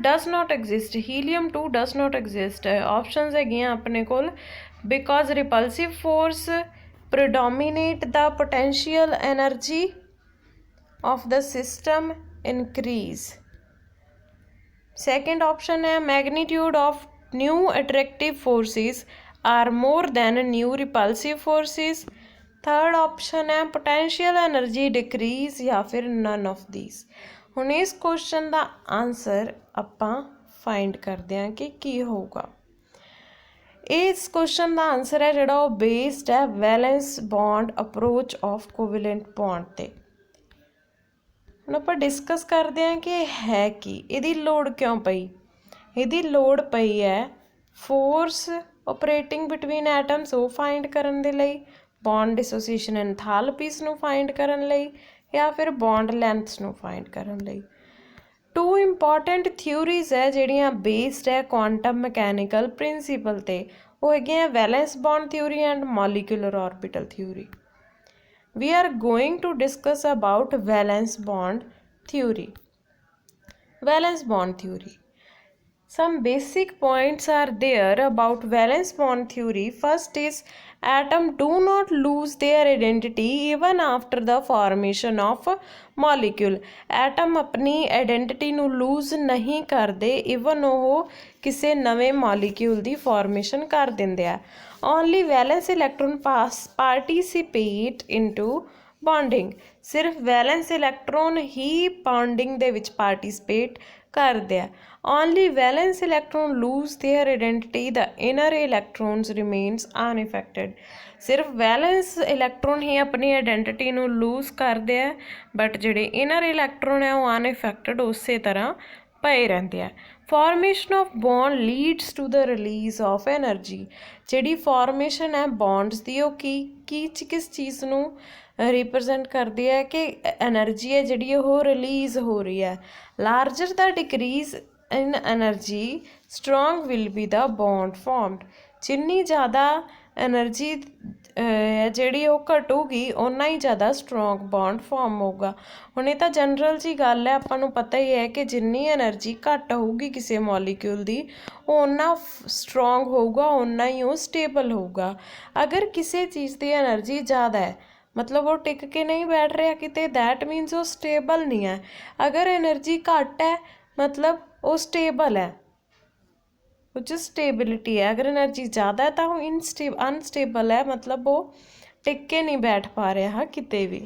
Does not exist, helium 2 does not exist. Options है अपने को, because repulsive force predominate the potential energy of the system increase. Second option है magnitude of new attractive forces are more than new repulsive forces. Third option है potential energy decrease, या फिर none of these. हुण इस question का answer आपां find करते हैं कि की होगा। इस क्वेश्चन का आंसर है जिहड़ा बेस्ड है valence bond approach of covalent bond ते। हुण आपां डिस्कस करते हैं कि है कि इहदी लोड़ क्यों पई। इहदी लोड़ पई है फोर्स ऑपरेटिंग बिटवीन एटम्स वो फाइंड करन दे लई, बॉन्ड डिसोसीएशन एंथैल्पीज नूं फाइंड करन लई, या फिर बॉन्ड लेंथस नूं फाइंड करन लई। टू इंपॉर्टेंट थ्योरीज है जिहड़ियां बेस्ड है क्वांटम मैकेनिकल प्रिंसीपल ते, वो है valence bond theory and molecular orbital theory. We are going to discuss about valence bond theory. Valence bond theory. Some basic points are there about valence bond theory. First is atoms do not lose their identity even after the formation of molecule. Atom अपनी identity ਨੂੰ lose नहीं करते even ਉਹ ਕਿਸੇ ਨਵੇਂ molecule ਦੀ formation ਕਰ ਦਿੰਦੇ ਆ। Only valence electron participate into bonding. सिर्फ वैलेंस इलैक्ट्रॉन ही बॉन्डिंग ਦੇ ਵਿੱਚ ਪਾਰਟਿਸਿਪੇਟ ਕਰਦੇ ਆ। Only valence electron lose their identity, the inner electrons remains unaffected. सिर्फ वैलेंस इलैक्ट्रॉन ही अपनी आइडेंटिटी ਨੂੰ लूज ਕਰਦੇ ਆ, बट ਜਿਹੜੇ इनर इलैक्ट्रॉन है वो अनअफेक्टेड उस तरह पए रहते हैं। Formation of bond leads to the release of energy. जिहड़ी फॉर्मेशन है बॉन्ड्स की वो किस चीज़ नूं रिप्रजेंट करती है कि एनर्जी है जिहड़ी वो रिलीज हो रही है। Larger the decrease in energy strong will be the bond formed. जिन्नी ज़्यादा एनर्जी जिहड़ी वो घटूगी उन्ना ही ज़्यादा स्ट्रोंग बॉन्ड फॉर्म होगा। हुण ये तां जनरल जी गल है, आपां नूं पता ही है कि जिन्नी एनर्जी घट होगी किसी मॉलीक्यूल की वो उन्ना स्ट्रोंग होगा, उन्ना ही वो स्टेबल होगा। अगर किसी चीज़ की एनर्जी ज़्यादा है मतलब वो टिक के नहीं बैठ रहा किते, दैट मीनस वो स्टेबल नहीं है। अगर एनर्जी घट है मतलब वो स्टेबल है, कुछ स्टेबिलिटी है। अगर एनर्जी ज़्यादा है तो वो अनस्टेबल है, मतलब वो टिक के नहीं बैठ पा रहा किते भी।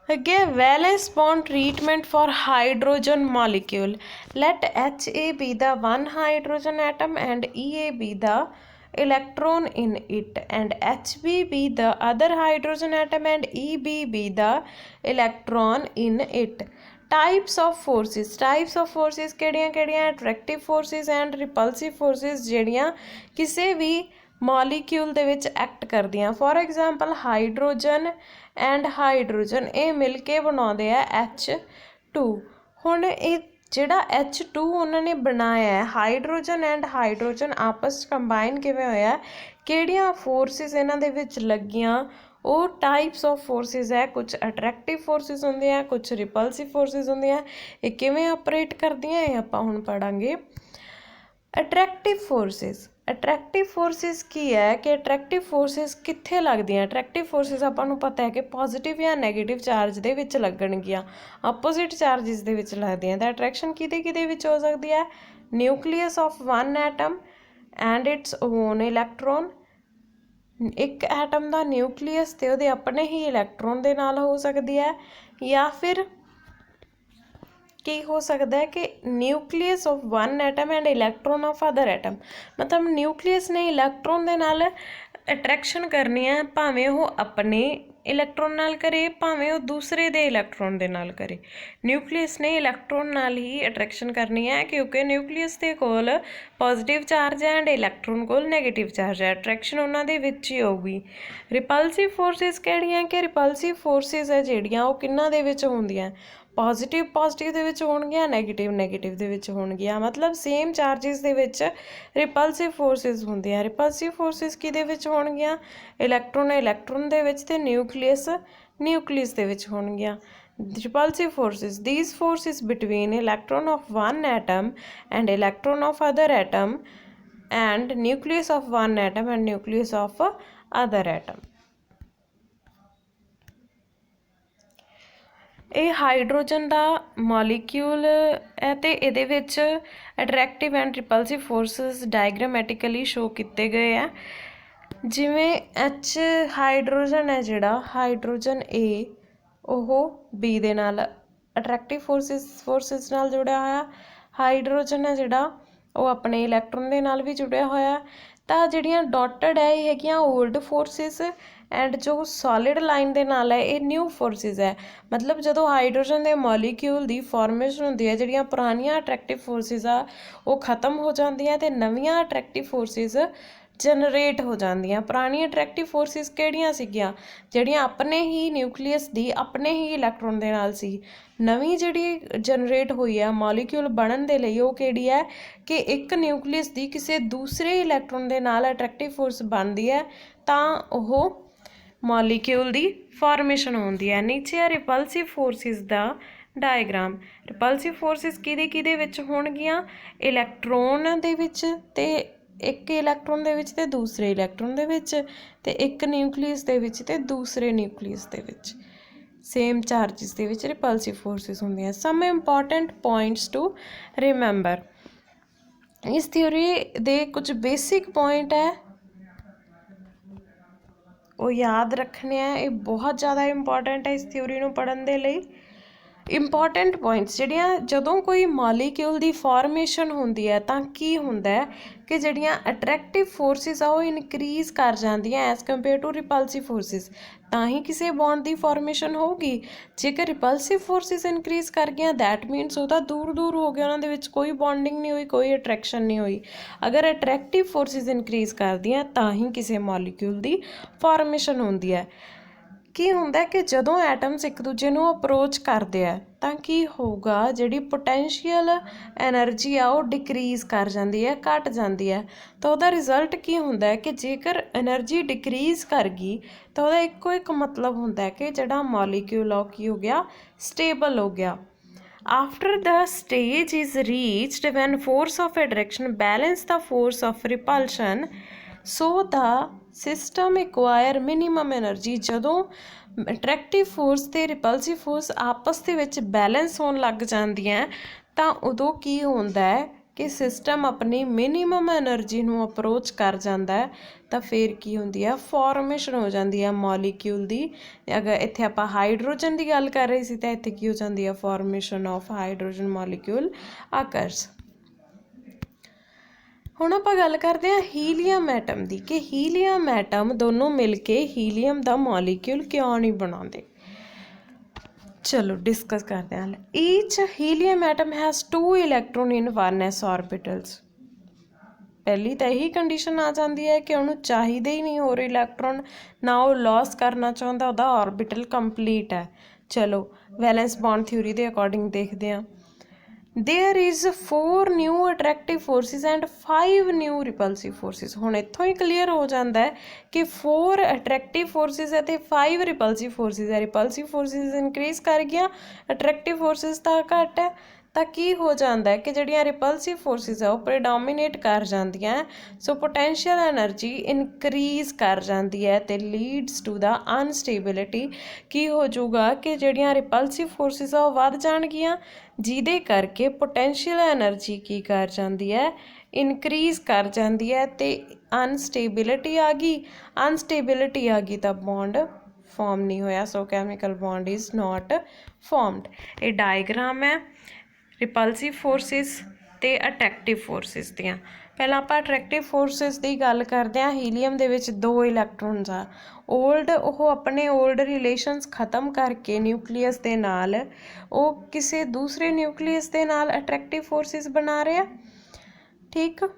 अगे valence bond treatment for hydrogen molecule. Let HA be the one hydrogen atom and EA be the electron in it, and HB be the other hydrogen atom and EB be the electron in it. Types of forces केड़ियां attractive forces and repulsive forces जिहड़ियां किसी भी molecule दे विच act करदियां। For example hydrogen and hydrogen ये मिल के बनाते हैं H2। हुण ये जिहड़ा H2 उन्होंने बनाया है, हाइड्रोजन एंड हाइड्रोजन आपस कंबाइन किवें होया, किहड़ियां फोर्सिस इन्हां दे विच लगियां, वो टाइप्स ऑफ फोर्सिस है। कुछ अट्रैक्टिव फोर्सिस होंदे हैं, कुछ रिपल्सिव फोर्सिस होंदे हैं। ये किवें ऑपरेट करदियां ये आपां हुण पढ़ांगे। अट्रैक्टिव फोर्सिस की है कि अट्रैक्टिव फोर्सिस कित्थे लगदियां। अट्रैक्टिव फोर्सिस आपां नूं पता है कि पॉजिटिव या नैगेटिव चार्ज दे विच लगणगियां, अपोजिट चार्जिस दे विच लगदियां। तो अट्रैक्शन किहदे विच हो सकदी है? Nucleus of one atom and its own electron. एक एटम का न्यूक्लियस तो वो अपने ही इलैक्ट्रॉन के नाल हो सकती है, या फिर की हो सकता है कि nucleus of one atom and electron of other atom. मतलब न्यूक्लियस ने इलैक्ट्रॉन के नाल अट्रैक्शन करनी है, भावें वो अपने इलैक्ट्रॉन नाल करे भावें वो दूसरे दे इलैक्ट्रॉन के नाल करे। न्यूक्लियस ने इलैक्ट्रॉन नाल ही अट्रैक्शन करनी है, क्योंकि न्यूक्लियस के कोल पॉजिटिव चार्ज है एंड इलैक्ट्रॉन कोल नैगेटिव चार्ज है। अट्रैक्शन उन्हां दे विच ही होगी। रिपल्सिव फोर्सिस किहड़ियां कि रिपल्सिव फोर्सिस है जिहड़ियां वो किन्हां दे विच होंदियां, पॉजिटिव दे विच होणगियां, नैगेटिव दे विच होणगियां। मतलब सेम चार्जिस दे विच रिपल्सिव फोर्सिस होंदियां। रिपल्सिव फोर्सिस किहदे विच होणगियां? इलैक्ट्रॉन दे विच ते न्यूक्लियस दे विच होणगियां। repulsive forces, these forces between electron of one atom and electron of other atom and nucleus of one atom and nucleus of other atom. ਇਹ ਹਾਈਡਰੋਜਨ ਦਾ ਮੋਲੀਕਿਊਲ ਹੈ ਤੇ ਇਹਦੇ ਵਿੱਚ ਅਟਰੈਕਟਿਵ ਐਂਡ ਰਿਪਲਸਿਵ ਫੋਰਸਿਸ ਡਾਇਗਰਾਮੈਟਿਕਲੀ ਸ਼ੋ ਕੀਤੇ ਗਏ ਆ। ਜਿਵੇਂ ਐਚ ਹਾਈਡਰੋਜਨ ਹੈ ਜਿਹੜਾ ਹਾਈਡਰੋਜਨ ਏ ਉਹ ਬੀ ਦੇ ਨਾਲ ਅਟਰੈਕਟਿਵ ਫੋਰਸਿਸ ਨਾਲ ਜੁੜਿਆ ਹੋਇਆ, ਹਾਈਡਰੋਜਨ ਹੈ ਜਿਹੜਾ ਉਹ ਆਪਣੇ ਇਲੈਕਟ੍ਰੋਨ ਦੇ ਨਾਲ ਵੀ ਜੁੜਿਆ ਹੋਇਆ। ਤਾਂ ਜਿਹੜੀਆਂ ਡੋਟਡ ਹੈ ਇਹ ਹੈਗੀਆਂ ਓਲਡ ਫੋਰਸਿਸ ਐਂਡ ਜੋ ਸੋਲਿਡ ਲਾਈਨ ਦੇ ਨਾਲ ਹੈ ਇਹ ਨਿਊ ਫੋਰਸਿਸ ਹੈ। ਮਤਲਬ ਜਦੋਂ ਹਾਈਡਰੋਜਨ ਦੇ ਮੋਲੀਕਿਊਲ ਦੀ ਫਾਰਮੇਸ਼ਨ ਹੁੰਦੀ ਹੈ ਜਿਹੜੀਆਂ ਪੁਰਾਣੀਆਂ ਅਟਰੈਕਟਿਵ ਫੋਰਸਿਸ ਆ ਉਹ ਖਤਮ ਹੋ ਜਾਂਦੀਆਂ ਤੇ ਨਵੀਆਂ ਅਟਰੈਕਟਿਵ ਫੋਰਸਿਸ ਜਨਰੇਟ ਹੋ ਜਾਂਦੀਆਂ। ਪੁਰਾਣੀਆਂ ਅਟਰੈਕਟਿਵ ਫੋਰਸਿਸ ਕਿਹੜੀਆਂ ਸੀਗੀਆਂ? ਜਿਹੜੀਆਂ ਆਪਣੇ ਹੀ ਨਿਊਕਲੀਅਸ ਦੀ ਆਪਣੇ ਹੀ ਇਲੈਕਟ੍ਰੋਨ ਦੇ ਨਾਲ ਸੀ। ਨਵੀਂ ਜਿਹੜੀ ਜਨਰੇਟ ਹੋਈ ਆ ਮੋਲੀਕਿਊਲ ਬਣਨ ਦੇ ਲਈ ਉਹ ਕਿਹੜੀ ਹੈ ਕਿ ਇੱਕ ਨਿਊਕਲੀਅਸ ਦੀ ਕਿਸੇ ਦੂਸਰੇ ਇਲੈਕਟ੍ਰੋਨ ਦੇ ਨਾਲ ਅਟਰੈਕਟਿਵ ਫੋਰਸ ਬਣਦੀ ਹੈ ਤਾਂ ਉਹ ਮੋਲੀਕਿਊਲ ਦੀ ਫਾਰਮੇਸ਼ਨ ਹੁੰਦੀ ਹੈ। ਨੀਚੇ ਆ ਰਿਪਲਸਿਵ ਫੋਰਸਿਸ ਦਾ ਡਾਇਗਰਾਮ। ਰਿਪਲਸਿਵ ਫੋਰਸਿਸ ਕਿਹਦੇ ਵਿੱਚ ਹੋਣਗੀਆਂ? ਇਲੈਕਟ੍ਰੋਨ ਦੇ ਵਿੱਚ ਤੇ ਇੱਕ ਇਲੈਕਟ੍ਰੋਨ ਦੇ ਵਿੱਚ ਤੇ ਦੂਸਰੇ ਇਲੈਕਟ੍ਰੋਨ ਦੇ ਵਿੱਚ ਤੇ ਇੱਕ ਨਿਊਕਲੀਅਸ ਦੇ ਵਿੱਚ ਤੇ ਦੂਸਰੇ ਨਿਊਕਲੀਅਸ ਦੇ ਵਿੱਚ ਸੇਮ ਚਾਰਜਿਸ ਦੇ ਵਿੱਚ ਰਿਪਲਸਿਵ ਫੋਰਸਿਸ ਹੁੰਦੀਆਂ। ਸਮ ਇੰਪੋਰਟੈਂਟ ਪੁਆਇੰਟਸ ਟੂ ਰਿਮੈਂਬਰ। ਇਸ ਥਿਊਰੀ ਦੇ ਕੁਝ ਬੇਸਿਕ ਪੁਆਇੰਟ ਹੈ ਉਹ ਯਾਦ ਰੱਖਣੇ ਆ। ਇਹ ਬਹੁਤ ਜ਼ਿਆਦਾ ਇੰਪੋਰਟੈਂਟ ਹੈ ਇਸ ਥਿਊਰੀ ਨੂੰ ਪੜ੍ਹਨ ਦੇ ਲਈ। ਇੰਪੋਰਟੈਂਟ ਪੁਆਇੰਟਸ ਜਿਹੜੀਆਂ ਜਦੋਂ ਕੋਈ ਮੋਲੀਕਿਊਲ ਦੀ ਫਾਰਮੇਸ਼ਨ ਹੁੰਦੀ ਹੈ ਤਾਂ ਕੀ ਹੁੰਦਾ ਹੈ ਕਿ ਜਿਹੜੀਆਂ ਅਟਰੈਕਟਿਵ ਫੋਰਸਿਸ ਆ ਉਹ ਇਨਕਰੀਜ਼ ਕਰ ਜਾਂਦੀਆਂ ਐਜ਼ ਕੰਪੇਅਰ ਟੂ ਰਿਪਲਸਿਵ ਫੋਰਸਿਸ, ਤਾਂ ਹੀ ਕਿਸੇ ਬੌਂਡ ਦੀ ਫਾਰਮੇਸ਼ਨ ਹੋਊਗੀ। ਜੇਕਰ ਰਿਪਲਸਿਵ ਫੋਰਸਿਸ ਇਨਕਰੀਜ਼ ਕਰ ਗਈਆਂ ਦੈਟ ਮੀਨਸ ਉਹ ਤਾਂ ਦੂਰ ਦੂਰ ਹੋ ਗਿਆ, ਉਹਨਾਂ ਦੇ ਵਿੱਚ ਕੋਈ ਬੌਂਡਿੰਗ ਨਹੀਂ ਹੋਈ, ਕੋਈ ਅਟਰੈਕਸ਼ਨ ਨਹੀਂ ਹੋਈ। ਅਗਰ ਅਟਰੈਕਟਿਵ ਫੋਰਸਿਸ ਇਨਕਰੀਜ਼ ਕਰਦੀਆਂ ਤਾਂ ਹੀ ਕਿਸੇ ਮੋਲੀਕਿਊਲ ਦੀ ਫਾਰਮੇਸ਼ਨ ਹੁੰਦੀ ਹੈ। ਕੀ ਹੁੰਦਾ ਕਿ ਜਦੋਂ ਐਟਮਸ ਇੱਕ ਦੂਜੇ ਨੂੰ ਅਪਰੋਚ ਕਰਦੇ ਆ ਤਾਂ ਕੀ ਹੋਊਗਾ, ਜਿਹੜੀ ਪੋਟੈਂਸ਼ੀਅਲ ਐਨਰਜੀ ਆ ਉਹ ਡਿਕਰੀਜ਼ ਕਰ ਜਾਂਦੀ ਹੈ, ਘੱਟ ਜਾਂਦੀ ਹੈ। ਤਾਂ ਉਹਦਾ ਰਿਜ਼ਲਟ ਕੀ ਹੁੰਦਾ ਹੈ ਕਿ ਜੇਕਰ ਐਨਰਜੀ ਡਿਕਰੀਜ਼ ਕਰ ਗਈ ਤਾਂ ਉਹਦਾ ਇੱਕੋ ਇੱਕ ਮਤਲਬ ਹੁੰਦਾ ਹੈ ਕਿ ਜਿਹੜਾ ਮੋਲੀਕਿਊਲ ਆ ਉਹ ਕੀ ਹੋ ਗਿਆ? ਸਟੇਬਲ ਹੋ ਗਿਆ। After the stage is reached when force of attraction balance the force of repulsion, so the system acquire minimum energy। ਜਦੋਂ ਅਟਰੈਕਟਿਵ ਫੋਰਸ ਤੇ ਰਿਪਲਸਿਵ ਫੋਰਸ ਆਪਸ ਦੇ ਵਿੱਚ ਬੈਲੈਂਸ ਹੋਣ ਲੱਗ ਜਾਂਦੀਆਂ ਤਾਂ ਉਦੋਂ ਕੀ ਹੁੰਦਾ ਹੈ ਕਿ ਸਿਸਟਮ ਆਪਣੀ ਮਿਨੀਮਮ ਐਨਰਜੀ ਨੂੰ ਅਪਰੋਚ ਕਰ ਜਾਂਦਾ ਹੈ ਤਾਂ ਫਿਰ ਕੀ ਹੁੰਦੀ ਹੈ? ਫਾਰਮੇਸ਼ਨ ਹੋ ਜਾਂਦੀ ਹੈ ਮੋਲੀਕਿਊਲ ਦੀ। ਅਗਰ ਇੱਥੇ ਆਪਾਂ ਹਾਈਡਰੋਜਨ ਦੀ ਗੱਲ ਕਰ ਰਹੇ ਸੀ ਤਾਂ ਇੱਥੇ ਕੀ ਹੋ ਜਾਂਦੀ ਹੈ? ਫਾਰਮੇਸ਼ਨ ਆਫ ਹਾਈਡਰੋਜਨ ਮੋਲੀਕਿਊਲ ਆਕਰਸ। ਹੁਣ ਆਪਾਂ ਗੱਲ ਕਰਦੇ ਹਾਂ ਹੀਲੀਅਮ ਐਟਮ ਦੀ ਕਿ ਹੀਲੀਅਮ ਐਟਮ ਦੋਨੋਂ ਮਿਲ ਕੇ ਹੀਲੀਅਮ ਦਾ ਮੋਲੀਕਿਊਲ ਕਿਉਂ ਨਹੀਂ ਬਣਾਉਂਦੇ। ਚਲੋ ਡਿਸਕਸ ਕਰਦੇ ਹਾਂ। Each helium atom has 2 electron in 1s orbitals. ਪਹਿਲੀ ਤਾਂ ਇਹੀ ਕੰਡੀਸ਼ਨ ਆ ਜਾਂਦੀ ਹੈ ਕਿ ਉਹਨੂੰ ਚਾਹੀਦੇ ਹੀ ਨਹੀਂ ਹੋਰ ਇਲੈਕਟ੍ਰੋਨ, ਨਾ ਉਹ ਲੋਸ ਕਰਨਾ ਚਾਹੁੰਦਾ, ਉਹਦਾ ਆਰਬਿਟਲ ਕੰਪਲੀਟ ਹੈ। ਚਲੋ ਵੈਲੈਂਸ ਬੌਂਡ ਥਿਊਰੀ ਦੇ ਅਕੋਰਡਿੰਗ ਦੇਖਦੇ ਹਾਂ। There is 4 new attractive forces and 5 new repulsive forces। ਹੁਣ ਇੱਥੋਂ ਹੀ ਕਲੀਅਰ ਹੋ ਜਾਂਦਾ ਹੈ ਕਿ 4 attractive forces ਹੈ ਤੇ 5 repulsive forces ਹੈ। ਰਿਪਲਸਿਵ ਫੋਰਸਿਸ ਇਨਕਰੀਜ਼ ਕਰ ਗਈਆਂ, ਅਟਰੈਕਟਿਵ ਫੋਰਸਿਸ ਤਾਂ ਘੱਟ ਹੈ। ਤਾਂ ਕੀ ਹੋ ਜਾਂਦਾ ਹੈ ਕਿ ਜਿਹੜੀਆਂ ਰਿਪਲਸਿਵ ਫੋਰਸਿਸ ਆ ਉਹ ਪ੍ਰੀਡੋਮੀਨੇਟ ਕਰ ਜਾਂਦੀਆਂ, ਸੋ ਪੋਟੈਂਸ਼ੀਅਲ ਐਨਰਜੀ ਇਨਕਰੀਜ਼ ਕਰ ਜਾਂਦੀ ਹੈ ਤੇ ਲੀਡਸ ਟੂ ਦਾ ਅਨਸਟੇਬਿਲਿਟੀ। ਕੀ ਹੋ ਜਾਊਗਾ ਕਿ ਜਿਹੜੀਆਂ ਰਿਪਲਸਿਵ ਫੋਰਸਿਸ ਆ ਉਹ ਵੱਧ ਜਾਣਗੀਆਂ ਜਿਹਦੇ ਕਰਕੇ ਪੋਟੈਂਸ਼ੀਅਲ ਐਨਰਜੀ ਕੀ ਕਰ ਜਾਂਦੀ ਹੈ? ਇਨਕਰੀਜ਼ ਕਰ ਜਾਂਦੀ ਹੈ ਤੇ ਅਨਸਟੇਬਿਲਿਟੀ ਆ ਗਈ। ਅਨਸਟੇਬਿਲਿਟੀ ਆ ਗਈ ਤਾਂ ਬੌਂਡ ਫਾਰਮ ਨਹੀਂ ਹੋਇਆ, so chemical bond is not formed. ਇਹ ਡਾਇਗਰਾਮ ਹੈ ਰਿਪਲਸਿਵ ਫੋਰਸਿਸ ਤੇ ਅਟਰੈਕਟਿਵ ਫੋਰਸਿਸ ਦੀਆਂ। ਪਹਿਲਾਂ ਆਪਾਂ ਅਟਰੈਕਟਿਵ ਫੋਰਸਿਸ ਦੀ ਗੱਲ ਕਰਦੇ ਹਾਂ। ਹੀਲੀਅਮ ਦੇ ਵਿੱਚ 2 ਇਲੈਕਟ੍ਰੋਨਸ ਆ। ਉਹ ਆਪਣੇ ਓਲਡ ਰਿਲੇਸ਼ਨਸ ਖ਼ਤਮ ਕਰਕੇ ਨਿਊਕਲੀਅਸ ਦੇ ਨਾਲ ਉਹ ਕਿਸੇ ਦੂਸਰੇ ਨਿਊਕਲੀਅਸ ਦੇ ਨਾਲ ਅਟਰੈਕਟਿਵ ਫੋਰਸਿਸ ਬਣਾ ਰਿਹਾ। ਠੀਕ,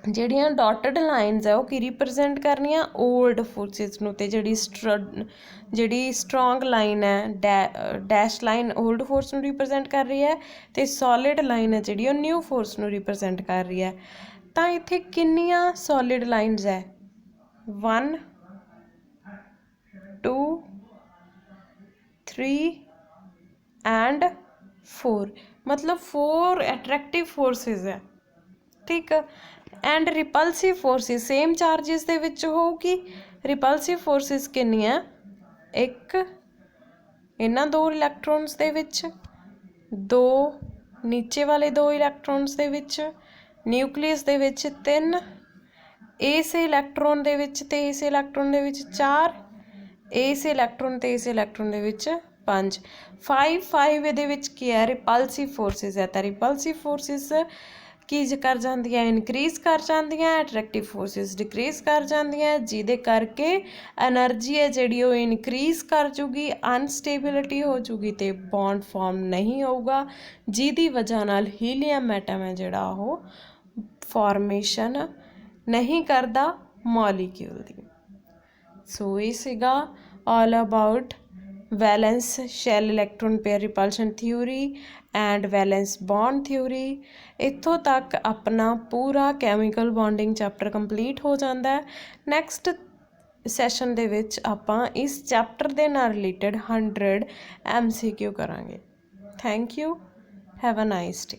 ਜਿਹੜੀਆਂ ਡੋਟਡ ਲਾਈਨਸ ਹੈ ਉਹ ਕੀ ਰਿਪਰਜੈਂਟ ਕਰਨੀਆਂ? ਓਲਡ ਫੋਰਸਿਸ ਨੂੰ। ਤੇ ਜਿਹੜੀ ਸਟਰੋਂਗ ਲਾਈਨ ਹੈ ਡੈਸ਼ ਲਾਈਨ ਓਲਡ ਫੋਰਸ ਨੂੰ ਰਿਪਰਜੈਂਟ ਕਰ ਰਹੀ ਹੈ ਤੇ ਸੋਲਿਡ ਲਾਈਨ ਹੈ ਜਿਹੜੀ ਉਹ ਨਿਊ ਫੋਰਸ ਨੂੰ ਰਿਪਰਜੈਂਟ ਕਰ ਰਹੀ ਹੈ। ਤਾਂ ਇੱਥੇ ਕਿੰਨੀਆਂ ਸੋਲਿਡ ਲਾਈਨਸ ਹੈ? 1 2 3 एंड 4, मतलब 4 अट्रैक्टिव फोर्सेस है, ठीक है। And repulsive forces same charges ਦੇ ਵਿੱਚ ਹੋਊਗੀ। रिपल्सिव फोर्सेस ਕਿੰਨੀਆਂ, ਇੱਕ ਇਹਨਾਂ ਦੋ ਇਲੈਕਟ੍ਰੋਨਸ ਦੇ ਵਿੱਚ, ਦੋ ਨੀਚੇ ਵਾਲੇ ਦੋ ਇਲੈਕਟ੍ਰੋਨਸ ਦੇ ਵਿੱਚ, ਨਿਊਕਲੀਅਸ ਦੇ ਵਿੱਚ 3, ਇਸ ਇਲੈਕਟ੍ਰੋਨ ਦੇ ਵਿੱਚ ਤੇ ਇਸ ਇਲੈਕਟ੍ਰੋਨ ਦੇ ਵਿੱਚ 4, ਇਸ ਇਲੈਕਟ੍ਰੋਨ ਤੇ ਇਸ ਇਲੈਕਟ੍ਰੋਨ ਦੇ ਵਿੱਚ 5, 5 ਇਹਦੇ ਵਿੱਚ ਕੀ ਹੈ, ਰਿਪਲਸਿਵ ਫੋਰਸਿਸ ਹੈ। ਤਾਂ ਰਿਪਲਸਿਵ ਫੋਰਸਿਸ ਕੀ ਕਰ ਜਾਂਦੀਆਂ, ਇਨਕਰੀਜ਼ ਕਰ ਜਾਂਦੀਆਂ, ਅਟਰੈਕਟਿਵ ਫੋਰਸਿਸ ਡਿਕਰੀਜ਼ ਕਰ ਜਾਂਦੀਆਂ, ਜਿਹਦੇ ਕਰਕੇ ਐਨਰਜੀ ਹੈ ਜਿਹੜੀ ਉਹ ਇਨਕਰੀਜ਼ ਕਰ ਜੂਗੀ, ਅਨਸਟੇਬਿਲਿਟੀ ਹੋ ਜੂਗੀ ਅਤੇ ਬੌਂਡ ਫਾਰਮ ਨਹੀਂ ਹੋਊਗਾ, ਜਿਹਦੀ ਵਜ੍ਹਾ ਨਾਲ ਹੀਲੀਅਮ ਐਟਮ ਹੈ ਜਿਹੜਾ ਉਹ ਫਾਰਮੇਸ਼ਨ ਨਹੀਂ ਕਰਦਾ ਮੋਲੀਕਿਊਲ ਦੀ। ਸੋ ਇਹ ਸੀਗਾ all about valence shell electron pair repulsion theory and valence bond theory. ਇੱਥੋਂ ਤੱਕ ਆਪਣਾ ਪੂਰਾ ਕੈਮੀਕਲ ਬੌਂਡਿੰਗ ਚੈਪਟਰ ਕੰਪਲੀਟ ਹੋ ਜਾਂਦਾ ਹੈ। ਨੈਕਸਟ ਸੈਸ਼ਨ ਦੇ ਵਿੱਚ ਆਪਾਂ ਇਸ ਚੈਪਟਰ ਦੇ ਨਾਲ ਰਿਲੇਟਡ 100 MCQ ਕਰਾਂਗੇ। Thank you, have a nice day.